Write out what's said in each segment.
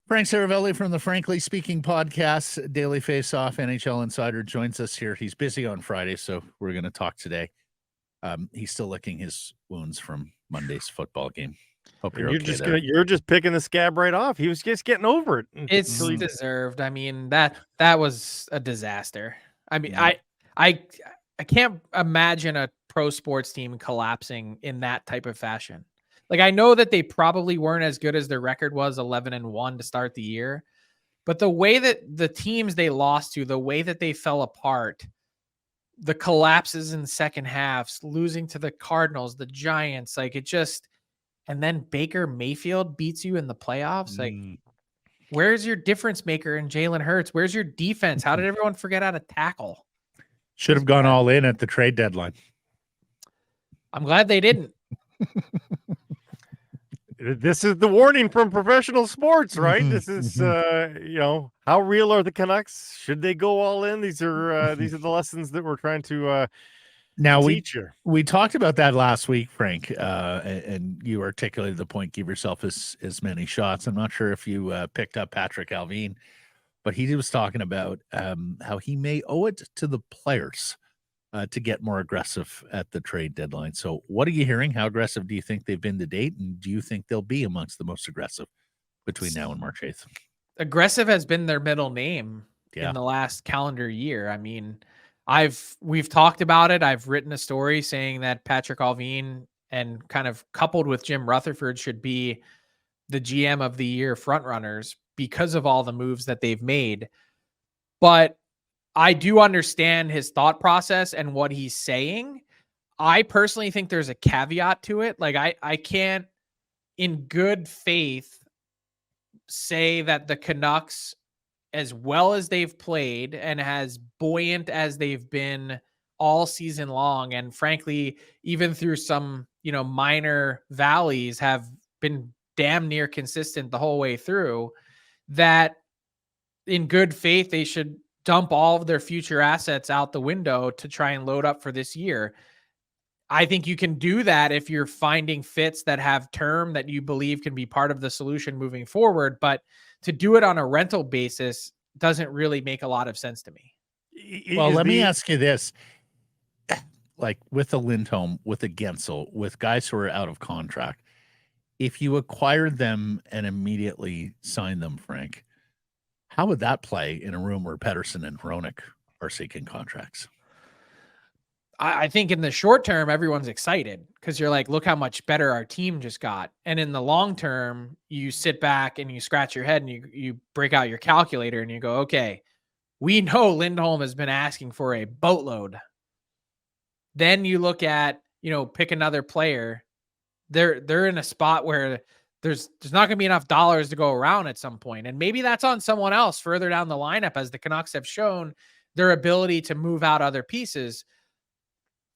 Frank Seravalli from the Frankly Speaking podcast, Daily Face-Off, NHL Insider joins us here. He's busy on Friday, so we're going to talk today. He's still licking his wounds from Monday's football game. Hope you're okay. You're just picking the scab right off. He was just getting over it. It's deserved. I mean, that was a disaster. I mean, I can't imagine a pro sports team collapsing in that type of fashion. Like, I know that they probably weren't as good as their record was, 11-1 to start the year, but the way that the teams they lost to, the way that they fell apart, the collapses in the second halves, losing to the Cardinals, the Giants, like it just, and then Baker Mayfield beats you in the playoffs. Like, where's your difference maker in Jalen Hurts? Where's your defense? How did everyone forget how to tackle? Should have gone all in at the trade deadline. I'm glad they didn't. This is the warning from professional sports, right? This is, how real are the Canucks? Should they go all in? These are the lessons that we're trying to teach you. We talked about that last week, Frank, and you articulated the point: give yourself as many shots. I'm not sure if you picked up Patrik Allvin, but he was talking about how he may owe it to the players to get more aggressive at the trade deadline. So what are you hearing? How aggressive do you think they've been to date? And do you think they'll be amongst the most aggressive between now and March 8th? Aggressive has been their middle name in the last calendar year. I mean, we've talked about it. I've written a story saying that Patrik Allvin and kind of coupled with Jim Rutherford should be the GM of the year frontrunners because of all the moves that they've made. But I do understand his thought process and what he's saying. I personally think there's a caveat to it. Like, I can't in good faith say that the Canucks, as well as they've played and as buoyant as they've been all season long, and frankly, even through some, minor valleys, have been damn near consistent the whole way through, that in good faith, they should dump all of their future assets out the window to try and load up for this year. I think you can do that if you're finding fits that have term that you believe can be part of the solution moving forward. But to do it on a rental basis doesn't really make a lot of sense to me. Well, let me ask you this. Like with a Lindholm, with a Gensel, with guys who are out of contract, if you acquired them and immediately signed them, Frank, how would that play in a room where Pettersson and Hronek are seeking contracts? I think in the short term, everyone's excited because you're like, look how much better our team just got. And in the long term, you sit back and you scratch your head and you break out your calculator and you go, okay, we know Lindholm has been asking for a boatload. Then you look at, pick another player. They're in a spot where there's not going to be enough dollars to go around at some point. And maybe that's on someone else further down the lineup, as the Canucks have shown their ability to move out other pieces.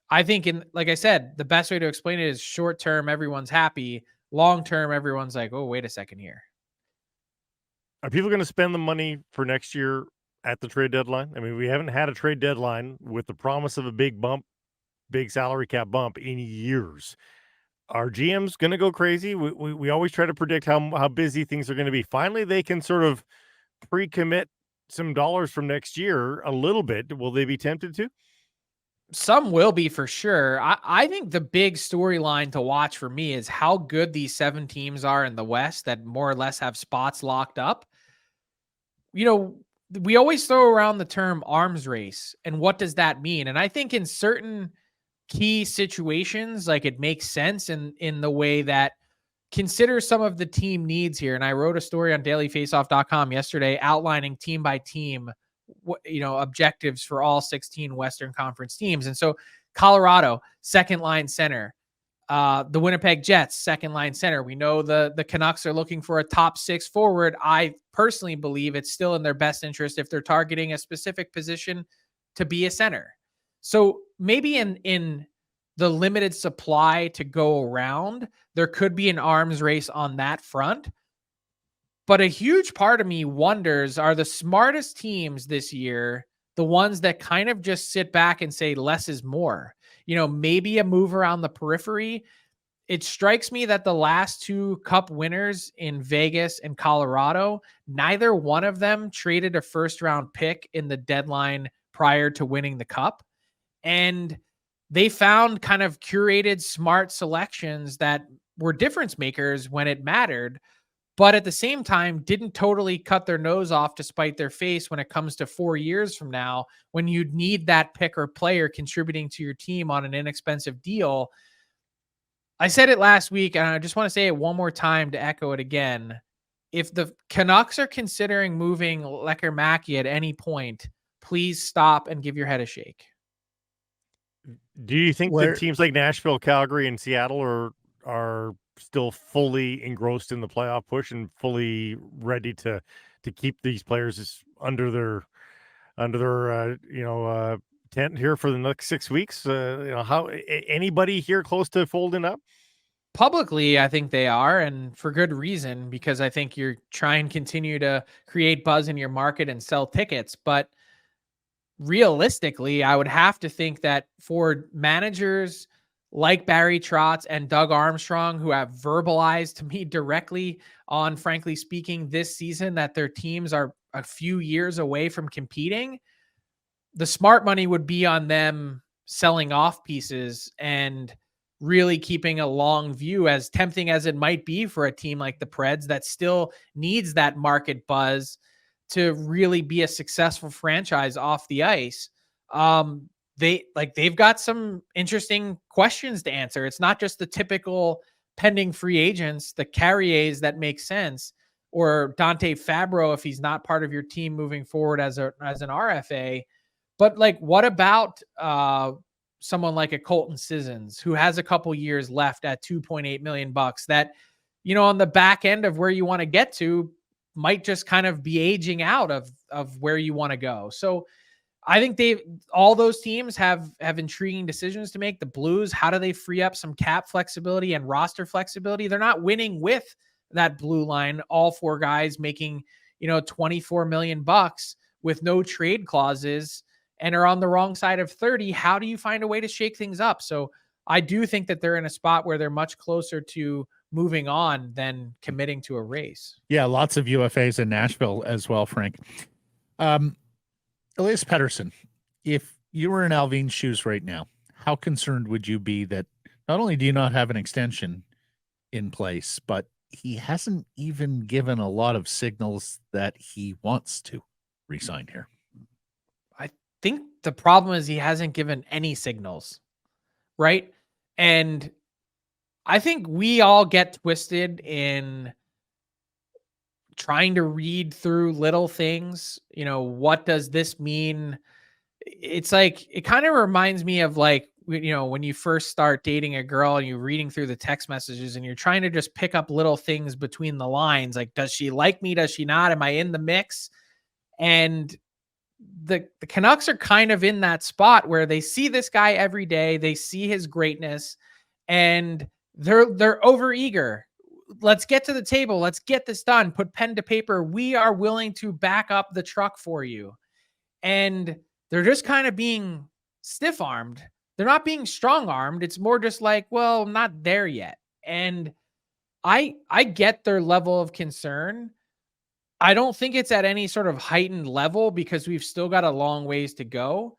I think, like I said, the best way to explain it is short term, everyone's happy. Long term, everyone's like, oh, wait a second here. Are people going to spend the money for next year at the trade deadline? I mean, we haven't had a trade deadline with the promise of a big salary cap bump in years. Are GMs going to go crazy? We always try to predict how busy things are going to be. Finally, they can sort of pre-commit some dollars from next year a little bit. Will they be tempted to? Some will be for sure. I think the big storyline to watch for me is how good these 7 teams are in the West that more or less have spots locked up. We always throw around the term arms race, and what does that mean? And I think in certain key situations, like, it makes sense in the way that consider some of the team needs here. And I wrote a story on dailyfaceoff.com yesterday outlining team by team, objectives for all 16 Western Conference teams. And so Colorado, second line center, the Winnipeg Jets, second line center. We know the Canucks are looking for a top 6 forward. I personally believe it's still in their best interest, if they're targeting a specific position, to be a center. So maybe in the limited supply to go around, there could be an arms race on that front. But a huge part of me wonders, are the smartest teams this year the ones that kind of just sit back and say less is more? Maybe a move around the periphery. it strikes me that the last 2 cup winners in Vegas and Colorado, neither one of them traded a first round pick in the deadline prior to winning the cup. And they found kind of curated, smart selections that were difference makers when it mattered, but at the same time didn't totally cut their nose off to spite their face when it comes to 4 years from now, when you'd need that pick or player contributing to your team on an inexpensive deal. I said it last week, and I just want to say it one more time to echo it again. If the Canucks are considering moving Lekkermäki at any point, please stop and give your head a shake. Do you think that teams like Nashville, Calgary, and Seattle are still fully engrossed in the playoff push and fully ready to keep these players under their tent here for the next 6 weeks? How anybody here close to folding up? Publicly, I think they are, and for good reason, because I think you're trying to continue to create buzz in your market and sell tickets. But realistically, I would have to think that for managers like Barry Trotz and Doug Armstrong, who have verbalized to me directly on, frankly speaking, this season that their teams are a few years away from competing, the smart money would be on them selling off pieces and really keeping a long view, as tempting as it might be for a team like the Preds that still needs that market buzz to really be a successful franchise off the ice. They've got some interesting questions to answer. It's not just the typical pending free agents, the Carriers that make sense, or Dante Fabro if he's not part of your team moving forward as an RFA. But like, what about someone like a Colton Sissons, who has a couple years left at $2.8 million that, on the back end of where you want to get to, might just kind of be aging out of where you want to go. So I think all those teams have intriguing decisions to make. The Blues, how do they free up some cap flexibility and roster flexibility? They're not winning with that blue line, all 4 guys making, $24 million with no trade clauses, and are on the wrong side of 30. How do you find a way to shake things up? So I do think that they're in a spot where they're much closer to moving on than committing to a race. Yeah, lots of UFAs in Nashville as well, Frank. Elias Pettersson, if you were in Allvin's shoes right now, how concerned would you be that not only do you not have an extension in place, but he hasn't even given a lot of signals that he wants to resign here? I think the problem is he hasn't given any signals, right? And I think we all get twisted in trying to read through little things. What does this mean? It's like, it kind of reminds me of like, when you first start dating a girl and you're reading through the text messages and you're trying to just pick up little things between the lines. Like, does she like me? Does she not? Am I in the mix? And the Canucks are kind of in that spot where they see this guy every day. They see his greatness and they're overeager. Let's get to the table. Let's get this done. Put pen to paper. We are willing to back up the truck for you. And they're just kind of being stiff-armed. They're not being strong-armed. It's more just like, well, I'm not there yet. And I get their level of concern. I don't think it's at any sort of heightened level because we've still got a long ways to go.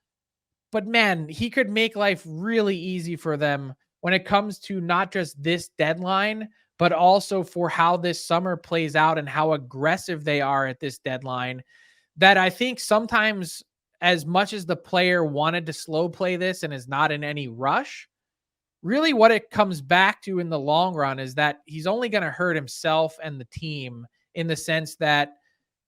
But man, he could make life really easy for them when it comes to not just this deadline, but also for how this summer plays out and how aggressive they are at this deadline. That I think sometimes, as much as the player wanted to slow play this and is not in any rush, really what it comes back to in the long run is that he's only going to hurt himself and the team, in the sense that,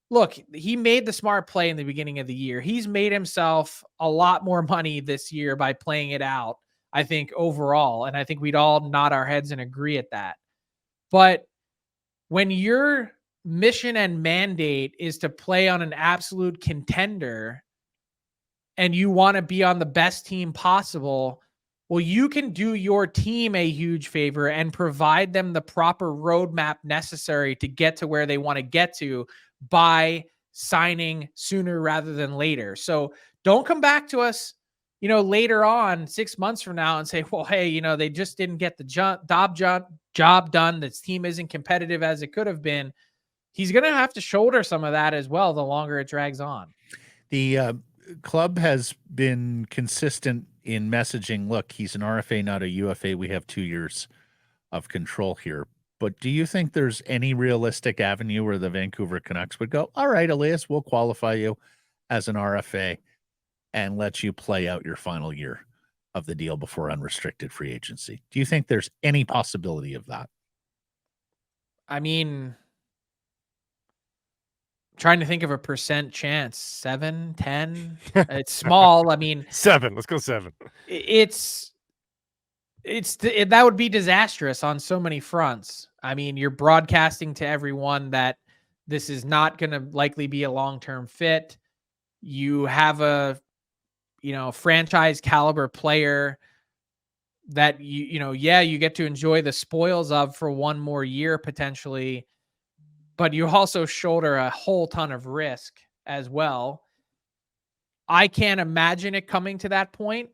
look, he made the smart play in the beginning of the year. He's made himself a lot more money this year by playing it out, I think, overall. And I think we'd all nod our heads and agree at that. But when your mission and mandate is to play on an absolute contender and you want to be on the best team possible, well, you can do your team a huge favor and provide them the proper roadmap necessary to get to where they want to get to by signing sooner rather than later. So don't come back to us later on 6 months from now and say, well, hey, they just didn't get the job done. This team isn't competitive as it could have been. He's going to have to shoulder some of that as well the longer it drags on. The club has been consistent in messaging, look, he's an RFA, not a UFA. We have 2 years of control here. But do you think there's any realistic avenue where the Vancouver Canucks would go, all right, Elias, we'll qualify you as an RFA and let you play out your final year of the deal before unrestricted free agency? Do you think there's any possibility of that? I mean, trying to think of a percent chance. 7, 10. It's small. I mean, 7. Let's go 7. That would be disastrous on so many fronts. I mean, you're broadcasting to everyone that this is not going to likely be a long-term fit. You have a, franchise caliber player that you get to enjoy the spoils of for one more year potentially, but you also shoulder a whole ton of risk as well. I can't imagine it coming to that point.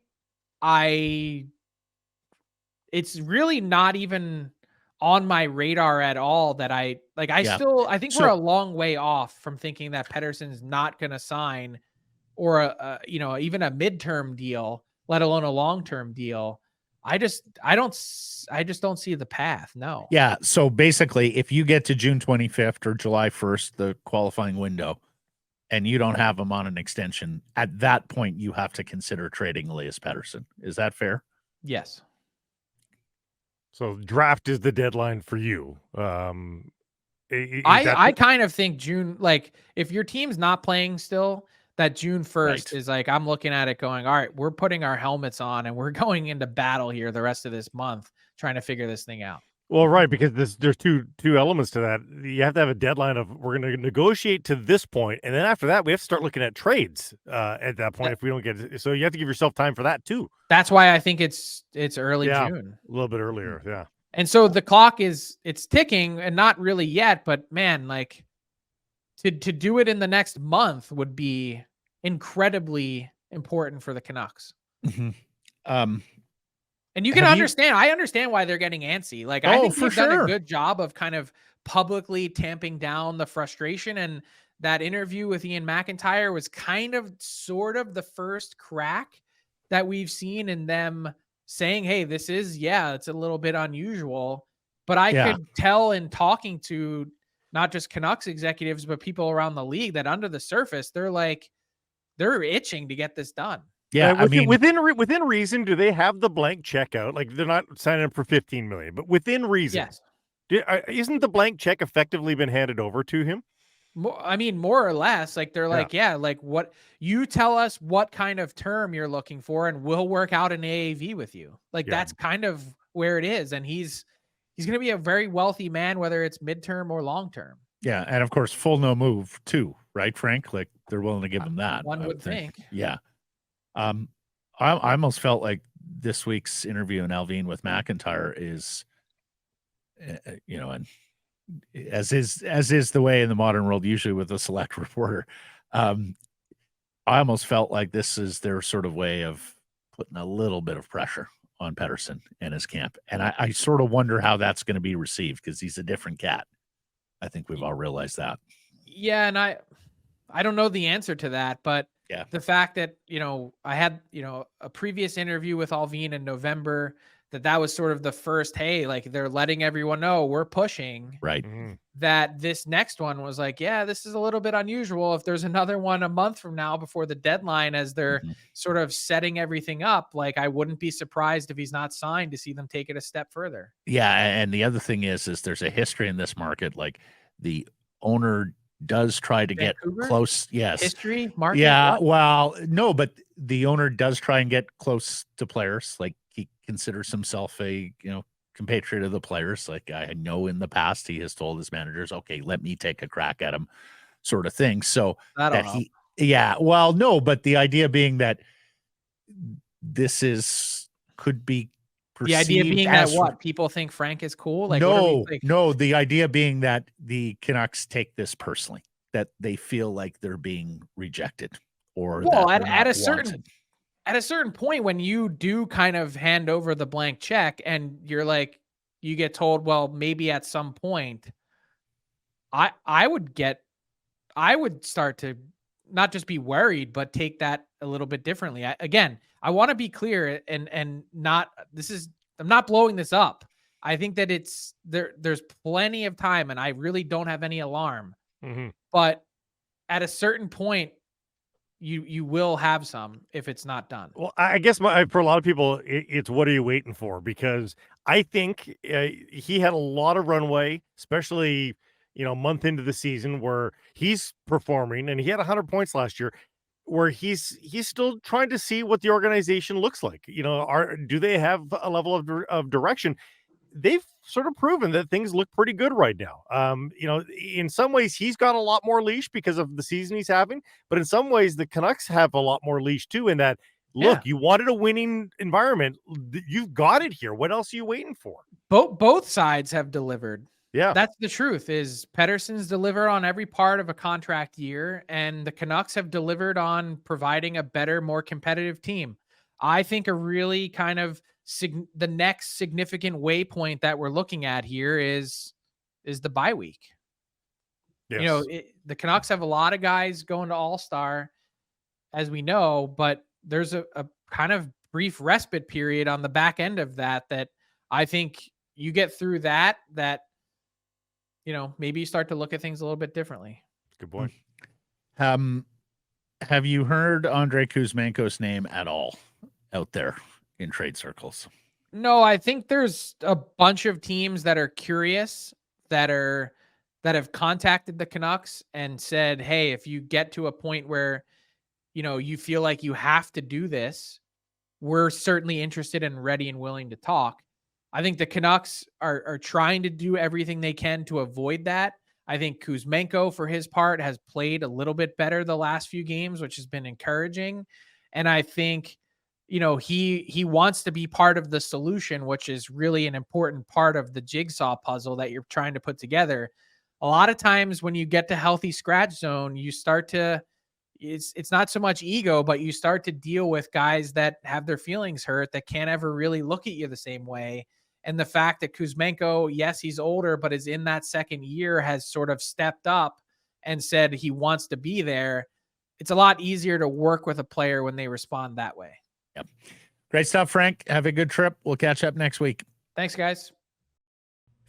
It's really not even on my radar at all that I think we're a long way off from thinking that Pettersson's not going to sign or even a midterm deal, let alone a long-term deal. I just don't see the path. No. Yeah. So basically, if you get to June 25th or July 1st, the qualifying window, and you don't have him on an extension, at that point, you have to consider trading Elias Pettersson. Is that fair? Yes. So draft is the deadline for you. I kind of think June, like if your team's not playing still, that June 1st is like, I'm looking at it going, all right, we're putting our helmets on and we're going into battle here the rest of this month, trying to figure this thing out. Well, right, because there's two elements to that. You have to have a deadline of we're going to negotiate to this point, and then after that, we have to start looking at trades at that point if we don't get it. So you have to give yourself time for that too. That's why I think it's early June. A little bit earlier, yeah. And so the clock it's ticking, and not really yet, but man, like to do it in the next month would be incredibly important for the Canucks. Mm-hmm. And you can understand. I understand why they're getting antsy. Like I think they've done a good job of kind of publicly tamping down the frustration. And that interview with Ian McIntyre was kind of sort of the first crack that we've seen in them saying, hey, this is, it's a little bit unusual. But I could tell in talking to not just Canucks executives, but people around the league that under the surface, they're itching to get this done. Yeah, I mean, within reason, do they have the blank check out? Like they're not signing up for $15 million, but within reason, yes. Isn't the blank check effectively been handed over to him? More or less. Like they're like, like what you tell us what kind of term you're looking for, and we'll work out an AAV with you. Like that's kind of where it is, and he's going to be a very wealthy man, whether it's midterm or long term. Yeah, and of course, full no move too, right, Frank? Like they're willing to give him that. One would think. Yeah. I almost felt like this week's interview in Allvin with McIntyre is, and as is the way in the modern world, usually with a select reporter, I almost felt like this is their sort of way of putting a little bit of pressure on Pettersson and his camp. And I sort of wonder how that's going to be received because he's a different cat. I think we've all realized that. Yeah, and I don't know the answer to that, but the fact that, I had, a previous interview with Allvin in November, that was sort of the first, hey, like they're letting everyone know we're pushing. Right. Mm-hmm. That this next one was like, this is a little bit unusual. If there's another one a month from now before the deadline, as they're sort of setting everything up, like I wouldn't be surprised if he's not signed to see them take it a step further. Yeah. And the other thing is there's a history in this market. Like the owner does try to Vancouver? Get close. Yes. History market. Yeah. Well, no, but the owner does try and get close to players. Like he considers himself a, compatriot of the players. Like I know in the past, he has told his managers, okay, let me take a crack at him sort of thing. So well, no, but the idea being that this could be the idea being that what people think Frank is cool. Like no, the idea being that the Canucks take this personally, that they feel like they're being rejected or at a certain at a certain point when you do kind of hand over the blank check and you're like, you get told, well, maybe at some point, I would start to not just be worried, but take that a little bit differently. I want to be clear and not, I'm not blowing this up. I think that there's plenty of time and I really don't have any alarm, but at a certain point, you will have some if it's not done. Well, I guess for a lot of people, it's what are you waiting for? Because I think he had a lot of runway, especially, a month into the season where he's performing, and he had 100 points last year, where he's still trying to see what the organization looks like. Do they have a level of direction? They've sort of proven that things look pretty good right now. In some ways he's got a lot more leash because of the season he's having, but in some ways the Canucks have a lot more leash too, in that, look, you wanted a winning environment. You've got it here. What else are you waiting for? Both sides have delivered. Yeah. That's the truth, is Pettersson's delivered on every part of a contract year, and the Canucks have delivered on providing a better, more competitive team. I think a really kind of the next significant waypoint that we're looking at here is the bye week. Yes. The Canucks have a lot of guys going to All-Star, as we know, but there's a kind of brief respite period on the back end of that I think you get through that maybe you start to look at things a little bit differently. Good point. Have you heard Andrei Kuzmenko's name at all out there in trade circles? No, I think there's a bunch of teams that are curious that have contacted the Canucks and said, hey, if you get to a point where, you feel like you have to do this, we're certainly interested and ready and willing to talk. I think the Canucks are trying to do everything they can to avoid that. I think Kuzmenko, for his part, has played a little bit better the last few games, which has been encouraging. And I think, he wants to be part of the solution, which is really an important part of the jigsaw puzzle that you're trying to put together. A lot of times when you get to healthy scratch zone, you start to, it's not so much ego, but you start to deal with guys that have their feelings hurt, that can't ever really look at you the same way. And the fact that Kuzmenko, yes, he's older, but is in that second year, has sort of stepped up and said he wants to be there. It's a lot easier to work with a player when they respond that way. Yep. Great stuff, Frank. Have a good trip. We'll catch up next week. Thanks, guys.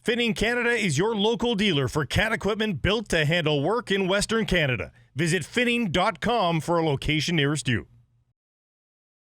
Finning Canada is your local dealer for cat equipment built to handle work in Western Canada. Visit finning.com for a location nearest you.